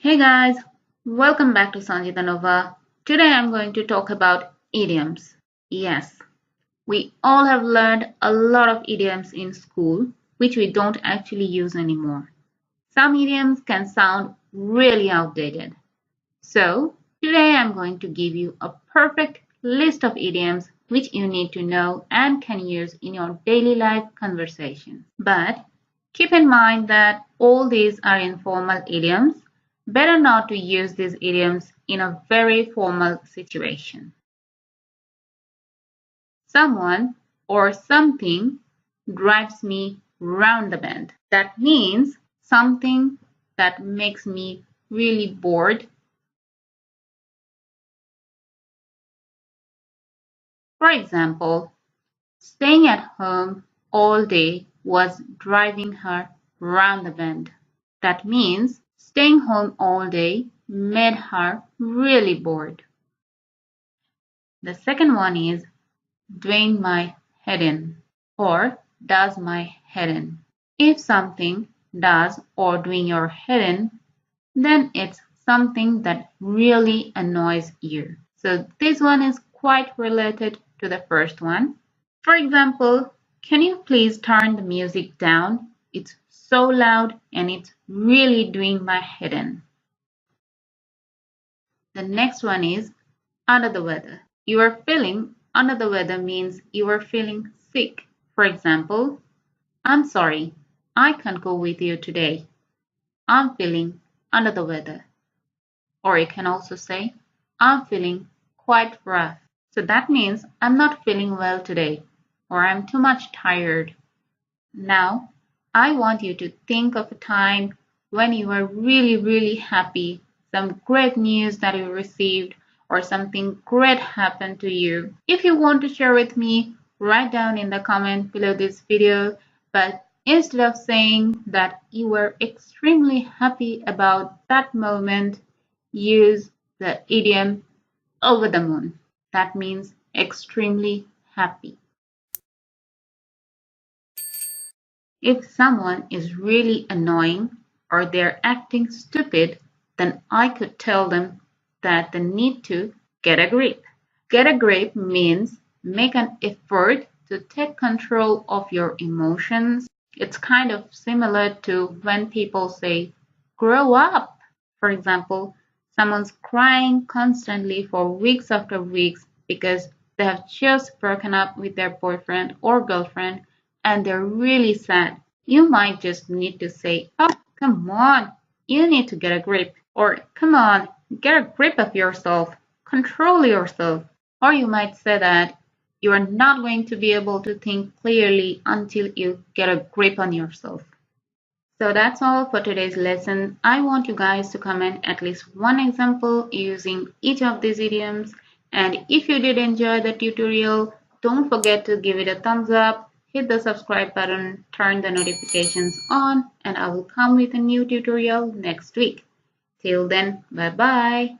Hey guys, welcome back to Sunjida Nova. Today I'm going to talk about idioms. Yes, we all have learned a lot of idioms in school, which we don't actually use anymore. Some idioms can sound really outdated. So, today I'm going to give you a perfect list of idioms which you need to know and can use in your daily life conversation. But keep in mind that all these are informal idioms. Better not to use these idioms in a very formal situation. Someone or something drives me round the bend. That means something that makes me really bored. For example, staying at home all day was driving her round the bend. That means staying home all day made her really bored. The second one is doing my head in or does my head in. If something does or doing your head in, then it's something that really annoys you. So this one is quite related to the first one. For example, can you please turn the music down? It's so loud and it's really doing my head in. The next one is under the weather. You are feeling under the weather means you are feeling sick. For example, I'm sorry, I can't go with you today. I'm feeling under the weather. Or you can also say, I'm feeling quite rough. So that means I'm not feeling well today, or I'm too much tired. Now, I want you to think of a time when you were really happy, some great news that you received, or something great happened to you. If you want to share with me, write down in the comment below this video, but instead of saying that you were extremely happy about that moment, use the idiom over the moon. That means extremely happy. If someone is really annoying or they're acting stupid, then I could tell them that they need to get a grip. Get a grip means make an effort to take control of your emotions. It's kind of similar to when people say, grow up. For example, someone's crying constantly for weeks after weeks because they have just broken up with their boyfriend or girlfriend and they're really sad. You might just need to say, oh, come on, you need to get a grip. Or, come on, get a grip of yourself. Control yourself. Or you might say that you are not going to be able to think clearly until you get a grip on yourself. So that's all for today's lesson. I want you guys to comment at least one example using each of these idioms. And if you did enjoy the tutorial, don't forget to give it a thumbs up, hit the subscribe button, turn the notifications on, and I will come with a new tutorial next week. Till then, bye bye.